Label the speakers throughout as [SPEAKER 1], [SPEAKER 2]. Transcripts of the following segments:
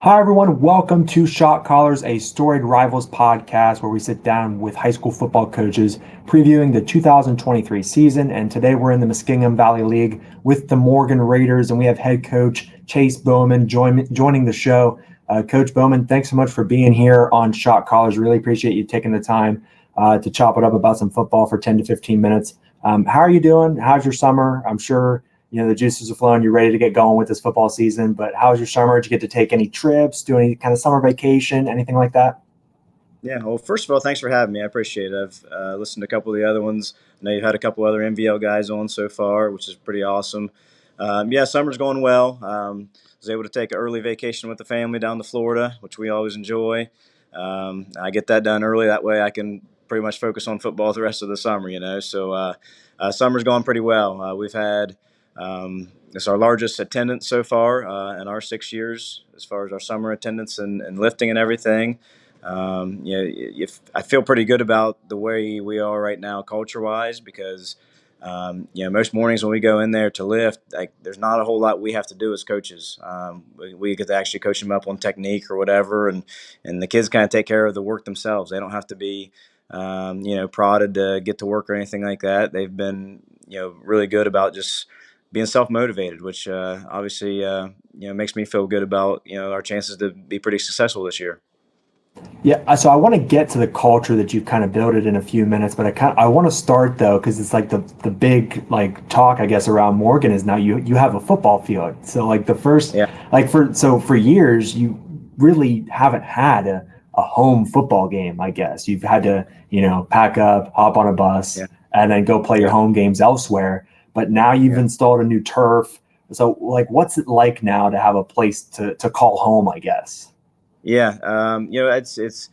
[SPEAKER 1] Hi, everyone. Welcome to Shot Callers, a Storied Rivals podcast where we sit down with high school football coaches previewing the 2023 season. And today we're in the Muskingum Valley League with the Morgan Raiders, and we have head coach Chase Bowman joining the show. Coach Bowman, thanks so much for being here on Shot Callers. Really appreciate you taking the time to chop it up about some football for 10 to 15 minutes. How are you doing? How's your summer? I'm sure the juices are flowing. You're ready to get going with this football season. But how was your summer? Did you get to take any trips, do any kind of summer vacation, anything like that?
[SPEAKER 2] Yeah, well, first of all, thanks for having me. I appreciate it. I've listened to a couple of the other ones. I know you've had a couple other MVL guys on so far, which is pretty awesome. Yeah, summer's going well. Was able to take an early vacation with the family down to Florida, which we always enjoy. I get that done early. That way I can pretty much focus on football the rest of the summer. So summer's going pretty well. We've had it's our largest attendance so far in our 6 years as far as our summer attendance and lifting and everything. I feel pretty good about the way we are right now, culture-wise, because most mornings when we go in there to lift, like there's not a whole lot we have to do as coaches. We get to actually coach them up on technique or whatever, and the kids kind of take care of the work themselves. They don't have to be prodded to get to work or anything like that. They've been really good about just being self-motivated, which obviously makes me feel good about our chances to be pretty successful this year.
[SPEAKER 1] Yeah, so I want to get to the culture that you've kind of built it in a few minutes, but I want to start though because it's like the big like talk I guess around Morgan is now you have a football field. So like the first
[SPEAKER 2] Yeah,
[SPEAKER 1] like for years you really haven't had a home football game. I guess you've had to pack up, hop on a bus,
[SPEAKER 2] yeah,
[SPEAKER 1] and then go play your
[SPEAKER 2] yeah.
[SPEAKER 1] home games elsewhere. But now you've
[SPEAKER 2] Yeah.
[SPEAKER 1] installed a new turf. So like, what's it like now to have a place to call home? I guess.
[SPEAKER 2] Yeah, it's.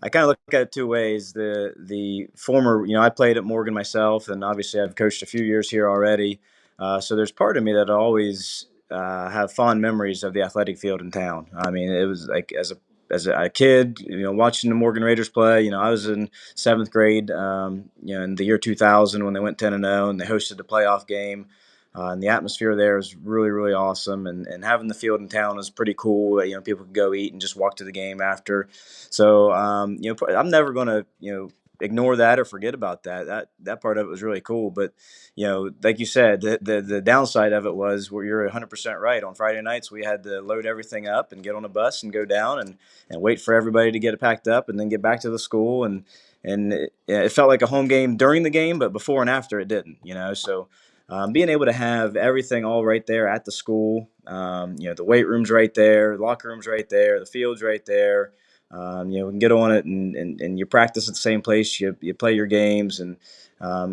[SPEAKER 2] I kind of look at it two ways. The former, I played at Morgan myself, and obviously I've coached a few years here already. So there's part of me that always have fond memories of the athletic field in town. I mean, it was like as a kid, watching the Morgan Raiders play. I was in seventh grade, in the year 2000 when they went 10-0 and they hosted the playoff game. And the atmosphere there is really, really awesome. And having the field in town is pretty cool. People can go eat and just walk to the game after. So, I'm never going to, ignore that or forget about that. That part of it was really cool. But, like you said, the downside of it was where you're 100% right. On Friday nights, we had to load everything up and get on a bus and go down and wait for everybody to get it packed up and then get back to the school. And it felt like a home game during the game, but before and after it didn't. So being able to have everything all right there at the school, the weight room's right there, the locker room's right there, the field's right there. We can get on it and you practice at the same place, you play your games, and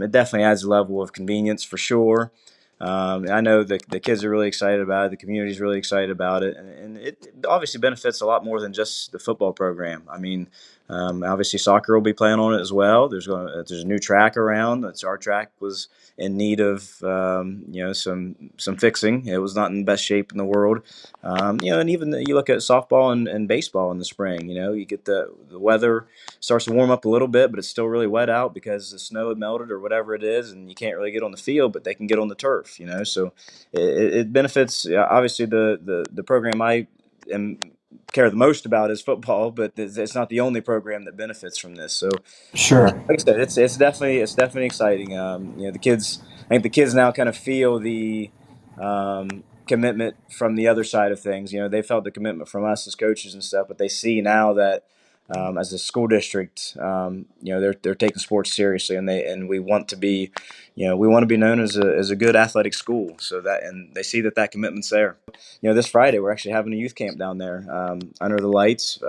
[SPEAKER 2] it definitely adds a level of convenience for sure. I know the kids are really excited about it. The community's really excited about it, and it obviously benefits a lot more than just the football program. I mean, obviously soccer will be playing on it as well. There's a new track around. That's our track was in need of some fixing. It was not in the best shape in the world. And even you look at softball and baseball in the spring. You get the weather starts to warm up a little bit, but it's still really wet out because the snow had melted or whatever it is, and you can't really get on the field, but they can get on the turf. So it benefits. Obviously, the program I am care the most about is football, but it's not the only program that benefits from this. So,
[SPEAKER 1] Sure.
[SPEAKER 2] like I said, it's definitely exciting. The kids. I think the kids now kind of feel the commitment from the other side of things. They felt the commitment from us as coaches and stuff, but they see now that as a school district, they're taking sports seriously, and we want to be, we want to be known as a good athletic school. So and they see that commitment's there. This Friday we're actually having a youth camp down there under the lights.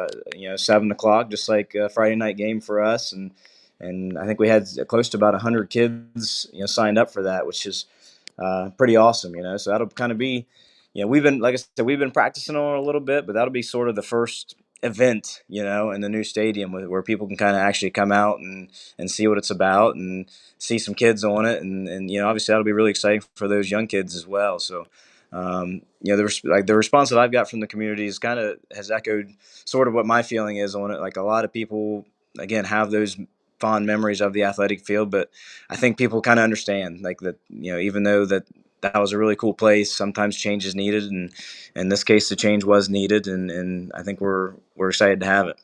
[SPEAKER 2] 7 o'clock, just like a Friday night game for us, and I think we had close to about 100 kids, signed up for that, which is pretty awesome. So that'll kind of be, we've been, like I said, we've been practicing on it a little bit, but that'll be sort of the first event, in the new stadium where people can kind of actually come out and see what it's about and see some kids on it, and obviously that'll be really exciting for those young kids as well. So. The response that I've got from the community is kind of has echoed sort of what my feeling is on it. Like a lot of people, again, have those fond memories of the athletic field, but I think people kind of understand like that, even though that that was a really cool place. Sometimes change is needed, and in this case, the change was needed, and I think we're excited to have it.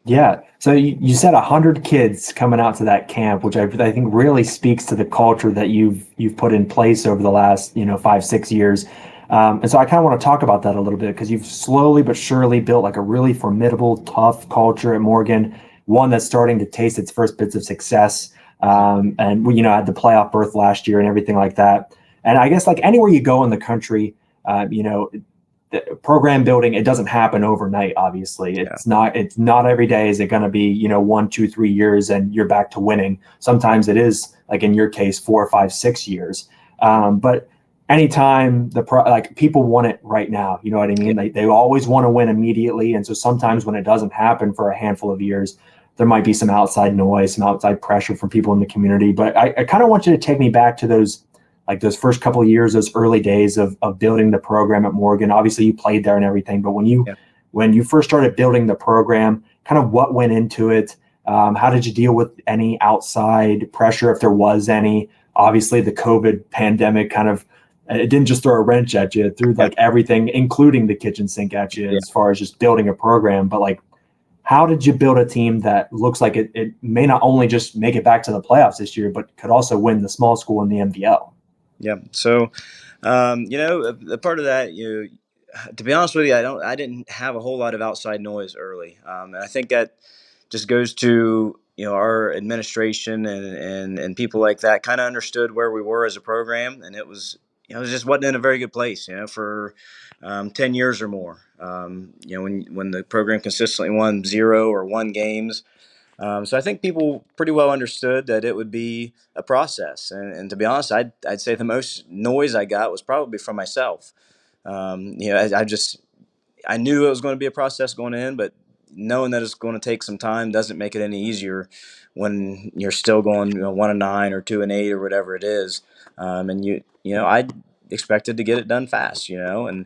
[SPEAKER 1] Yeah. So you said 100 kids coming out to that camp, which I think really speaks to the culture that you've put in place over the last 5 6 years. And so I kind of want to talk about that a little bit because you've slowly but surely built like a really formidable, tough culture at Morgan, one that's starting to taste its first bits of success. And we had the playoff berth last year and everything like that. And I guess like anywhere you go in the country, the program building, it doesn't happen overnight. Obviously,
[SPEAKER 2] Yeah.
[SPEAKER 1] it's not every day is it going to be 1 2 3 years and you're back to winning. Sometimes it is, like in your case, 4 5 6 years. But anytime like people want it right now, you know what I
[SPEAKER 2] Yeah.
[SPEAKER 1] mean? They always want to win immediately, and so sometimes when it doesn't happen for a handful of years, there might be some outside noise, some outside pressure from people in the community. But I kind of want you to take me back to those first couple of years, those early days of building the program at Morgan. Obviously, you played there and everything, but
[SPEAKER 2] Yeah.
[SPEAKER 1] when you first started building the program, kind of what went into it? How did you deal with any outside pressure, if there was any? Obviously, the COVID pandemic kind of it didn't just throw a wrench at you; it threw
[SPEAKER 2] Yeah.
[SPEAKER 1] like everything, including the kitchen sink, at you
[SPEAKER 2] Yeah.
[SPEAKER 1] as far as just building a program. But like, how did you build a team that looks like it may not only just make it back to the playoffs this year, but could also win the small school in the MVL?
[SPEAKER 2] Yeah. So, a part of that, to be honest with you, I didn't have a whole lot of outside noise early, and I think that just goes to our administration and people like that kind of understood where we were as a program, and it was it just wasn't in a very good place, for 10 years or more. When the program consistently won 0 or 1 games. So I think people pretty well understood that it would be a process, and to be honest, I'd say the most noise I got was probably from myself. I knew it was going to be a process going in, but knowing that it's going to take some time doesn't make it any easier when you're still going 1-9 or 2-8 or whatever it is. And I expected to get it done fast, and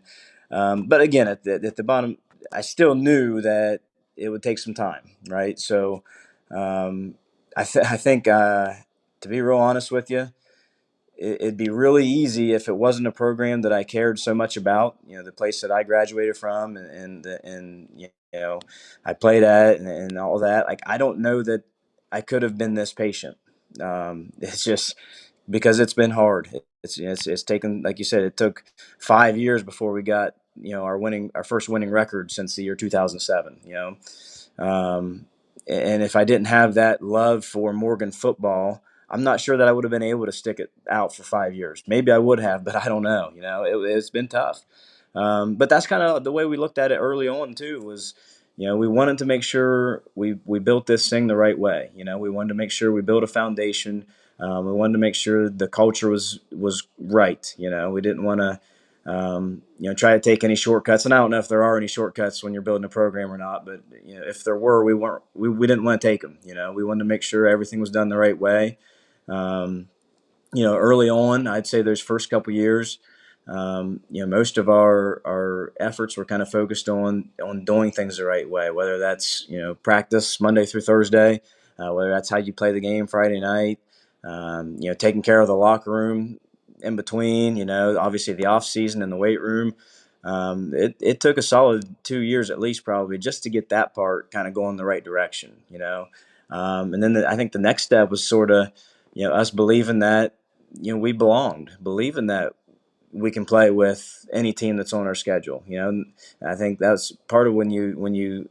[SPEAKER 2] but again, at the bottom, I still knew that it would take some time, right? So I think to be real honest with you, it'd be really easy if it wasn't a program that I cared so much about. The place that I graduated from, and I played at, and all that. Like, I don't know that I could have been this patient. It's just because it's been hard. It's taken, like you said, it took 5 years before we got our first winning record since the year 2007. Um, and if I didn't have that love for Morgan football, I'm not sure that I would have been able to stick it out for 5 years. Maybe I would have, but I don't know. It's been tough. But that's kind of the way we looked at it early on too. Was we wanted to make sure we built this thing the right way. We wanted to make sure we built a foundation. We wanted to make sure the culture was right. We didn't want to try to take any shortcuts. And I don't know if there are any shortcuts when you're building a program or not, but if there were, we didn't want to take them. We wanted to make sure everything was done the right way. Um, Early on, I'd say those first couple years, most of our efforts were kind of focused on doing things the right way, whether that's practice Monday through Thursday, whether that's how you play the game Friday night, taking care of the locker room in between, obviously the off season and the weight room. It took a solid 2 years at least, probably, just to get that part kind of going the right direction. And then I think the next step was sort of us believing that we belonged, believing that we can play with any team that's on our schedule. And I think that's part of when you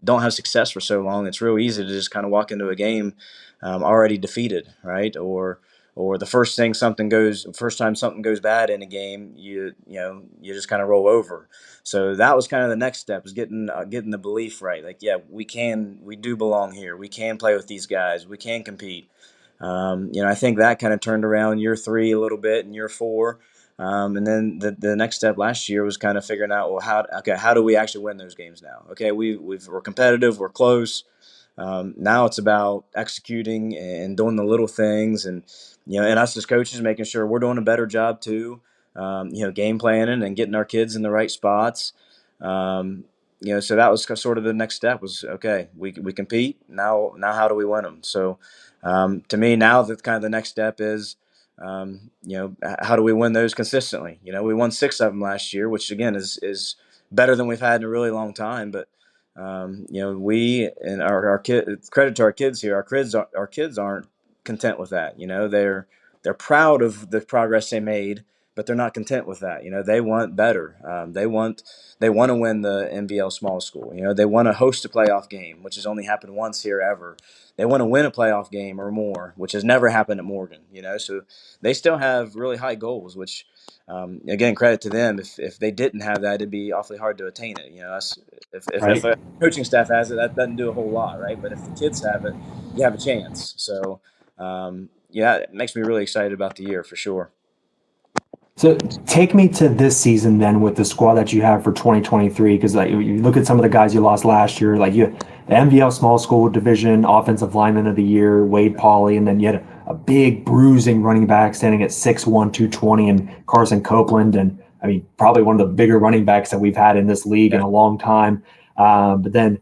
[SPEAKER 2] don't have success for so long. It's real easy to just kind of walk into a game already defeated, right? Or the first time something goes bad in a game, you just kind of roll over. So that was kind of the next step, is getting the belief right. Like, yeah, we do belong here. We can play with these guys. We can compete. I think that kind of turned around year 3 a little bit, and year 4. And then the next step last year was kind of figuring out, well, how do we actually win those games now? Okay, we're competitive, we're close. Now it's about executing and doing the little things, and us as coaches making sure we're doing a better job too. Game planning and getting our kids in the right spots. So that was sort of the next step. Was, okay, we compete now. How do we win them? So to me, now that kind of the next step is how do we win those consistently? We won 6 of them last year, which again is better than we've had in a really long time. But we and our kid, credit to our kids here. Our kids aren't content with that. They're proud of the progress they made, but they're not content with that. They want better. They want to win the MVL Small School. They want to host a playoff game, which has only happened once here ever. They want to win a playoff game or more, which has never happened at Morgan. So they still have really high goals, which again, credit to them. If they didn't have that, it'd be awfully hard to attain it. If
[SPEAKER 1] Right.
[SPEAKER 2] a coaching staff has it, that doesn't do a whole lot, right? But if the kids have it, you have a chance. So it makes me really excited about the year for sure.
[SPEAKER 1] So take me to this season then with the squad that you have for 2023, because like you look at some of the guys you lost last year, like the MVL Small School Division Offensive Lineman of the Year, Wade Pauley, and then you had a big bruising running back standing at 6'1", 220, and Carson Copeland, and I mean probably one of the bigger running backs that we've had in this league in a long time. But then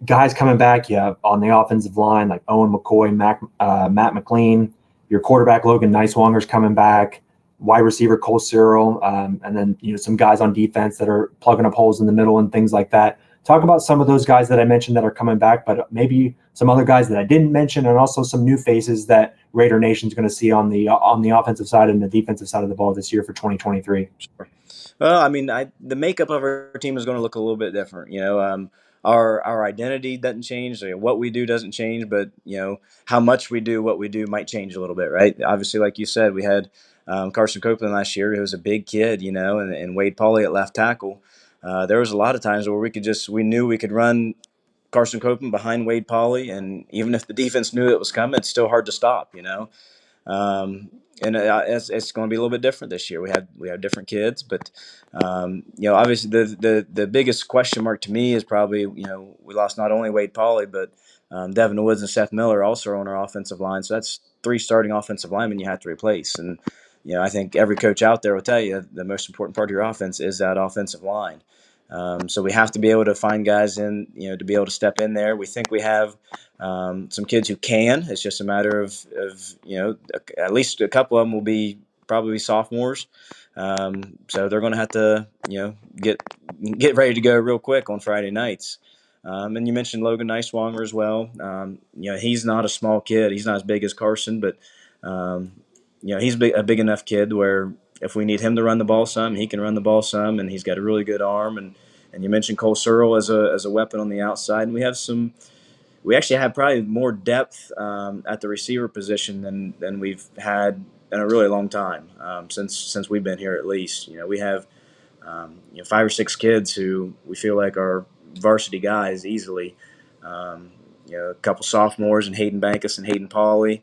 [SPEAKER 1] guys coming back, you have on the offensive line like Owen McCoy, Matt McLean, your quarterback Logan Niceswanger's coming back, wide receiver Kole Searl, and then some guys on defense that are plugging up holes in the middle and things like that. Talk about some of those guys that I mentioned that are coming back, but maybe some other guys that I didn't mention, and also some new faces that Raider Nation's going to see on the offensive side and the defensive side of the ball this year for 2023.
[SPEAKER 2] Sure. Well, I mean, the makeup of our team is going to look a little bit different. Our identity doesn't change. What we do doesn't change, but how much we do what we do might change a little bit, right? Obviously, like you said, we had Carson Copeland last year, who was a big kid, and Wade Pauley at left tackle. There was a lot of times where we knew we could run Carson Copeland behind Wade Pauley, and even if the defense knew it was coming, it's still hard to stop. And it's going to be a little bit different this year. We have different kids, but obviously the biggest question mark to me is probably we lost not only Wade Pauley, but Devin Woods and Seth Miller also are on our offensive line. So that's 3 starting offensive linemen you have to replace. And I think every coach out there will tell you the most important part of your offense is that offensive line. So we have to be able to find guys to be able to step in there. We think we have some kids who can. It's just a matter of at least a couple of them will be probably sophomores. So they're going to have to get ready to go real quick on Friday nights. And you mentioned Logan Niceswanger as well. He's not a small kid. He's not as big as Carson, but he's a big enough kid where if we need him to run the ball some, he can run the ball some, and he's got a really good arm. And you mentioned Kole Searl as a weapon on the outside, and we actually have probably more depth at the receiver position than we've had in a really long time, since we've been here at least. We have 5 or 6 kids who we feel like are varsity guys easily. A couple sophomores in Hayden Bankus and Hayden Pauley.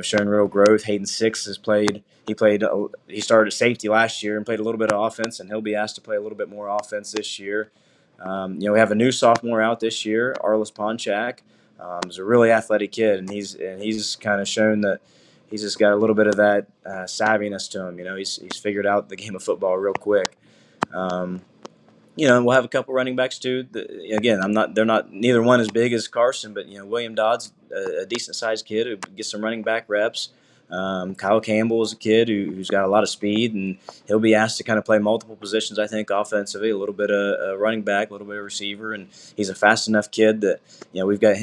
[SPEAKER 2] Showing real growth. Hayden Six has played. He started at safety last year and played a little bit of offense, and he'll be asked to play a little bit more offense this year. We have a new sophomore out this year, Arlis Ponchak. He's a really athletic kid, and he's kind of shown that he's just got a little bit of that savviness to him. He's figured out the game of football real quick. We'll have a couple running backs too. Again, neither one as big as Carson, but William Dodd's a decent sized kid who gets some running back reps. Kyle Campbell is a kid who's got a lot of speed, and he'll be asked to kind of play multiple positions, I think, offensively, a little bit of running back, a little bit of receiver, and he's a fast enough kid that we got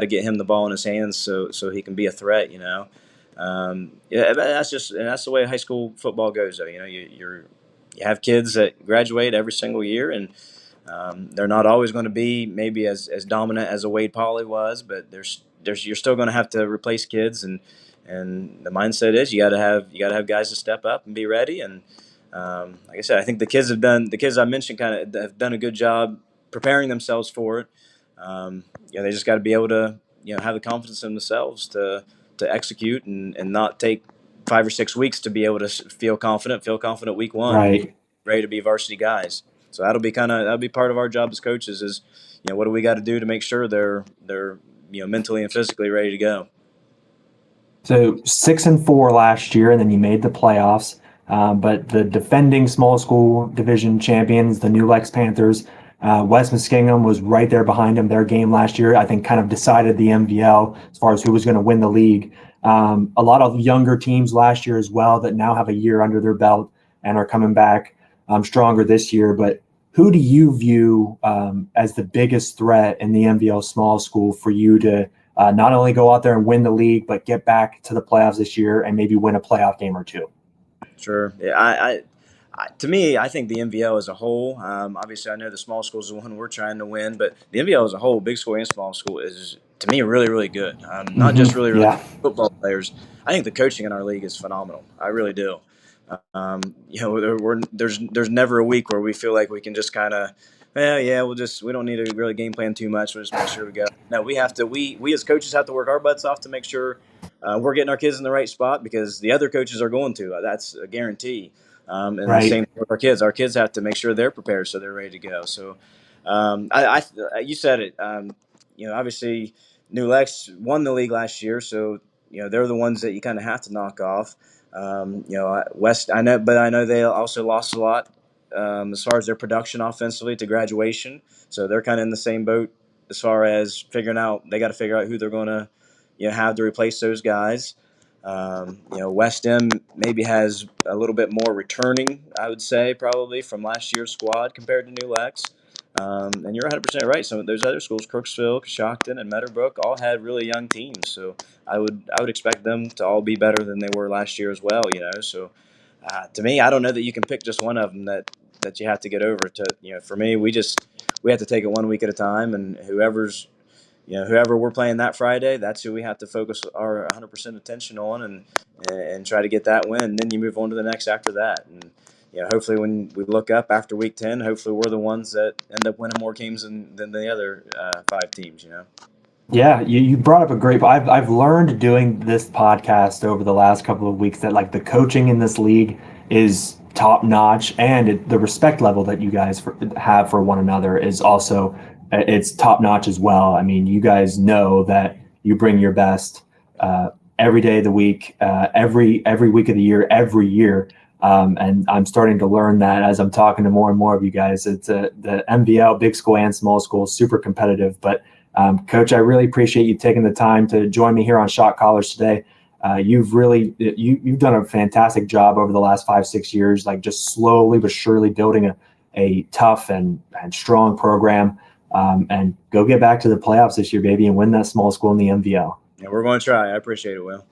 [SPEAKER 2] to get him the ball in his hands so he can be a threat. That's the way high school football goes, though. You have kids that graduate every single year, and they're not always going to be maybe as dominant as a Wade Pauley was, but you're still going to have to replace kids, and the mindset is you got to have guys to step up and be ready. And like I said, I think the kids I mentioned kind of have done a good job preparing themselves for it. They just got to be able to have the confidence in themselves to execute and not take 5 or 6 weeks to be able to feel confident week 1,
[SPEAKER 1] Right.
[SPEAKER 2] and be ready to be varsity guys. So that'll be part of our job as coaches is, what do we got to do to make sure they're mentally and physically ready to go.
[SPEAKER 1] So 6-4 last year, and then you made the playoffs. But the defending small school division champions, the New Lex Panthers, West Muskingum was right there behind them. Their game last year, I think, kind of decided the MVL as far as who was going to win the league. A lot of younger teams last year as well that now have a year under their belt and are coming back stronger this year. But who do you view as the biggest threat in the MVL Small School for you to not only go out there and win the league, but get back to the playoffs this year and maybe win a playoff game or two?
[SPEAKER 2] Sure. Yeah, to me, I think the MVL as a whole, obviously I know the small school is the one we're trying to win, but the MVL as a whole, big school and small school, is to me really, really good. Not just really, really
[SPEAKER 1] Yeah.
[SPEAKER 2] good football players. I think the coaching in our league is phenomenal. I really do. There's never a week where we feel like we can just kind of, yeah, we don't need to really game plan too much. We'll just make sure we go. No, we as coaches have to work our butts off to make sure we're getting our kids in the right spot, because the other coaches are going to. That's a guarantee. And the
[SPEAKER 1] Right.
[SPEAKER 2] same with our kids. Our kids have to make sure they're prepared so they're ready to go. So, you said it. Obviously, New Lex won the league last year, so they're the ones that you kind of have to knock off. West, I know, but I know they also lost a lot as far as their production offensively to graduation. So they're kind of in the same boat as far as figuring out. They got to figure out who they're going to have to replace those guys. West End maybe has a little bit more returning, I would say, probably from last year's squad compared to New Lex. And you're 100% right. Some of those other schools, Crooksville, Coshocton, and Meadowbrook, all had really young teams. So I would expect them to all be better than they were last year as well. So to me, I don't know that you can pick just one of them that you have to get over. For me, we have to take it 1 week at a time, and whoever we're playing that Friday, that's who we have to focus our 100% attention on, and try to get that win. And then you move on to the next after that. And hopefully when we look up after week 10, hopefully we're the ones that end up winning more games than the other 5 teams.
[SPEAKER 1] Yeah, you brought up a great. I've learned doing this podcast over the last couple of weeks that like the coaching in this league is top notch, and the respect level that you guys have for one another is also it's top notch as well. I mean, you guys know that you bring your best every day of the week, every week of the year, every year. And I'm starting to learn that as I'm talking to more and more of you guys. It's the MVL, big school and small school, super competitive, but Coach, I really appreciate you taking the time to join me here on Shot Callers today. You've done a fantastic job over the last 5-6 years, like just slowly but surely building a tough and strong program, and go get back to the playoffs this year, baby, and win that small school in the MVL.
[SPEAKER 2] Yeah, we're going to try. I appreciate it, Will.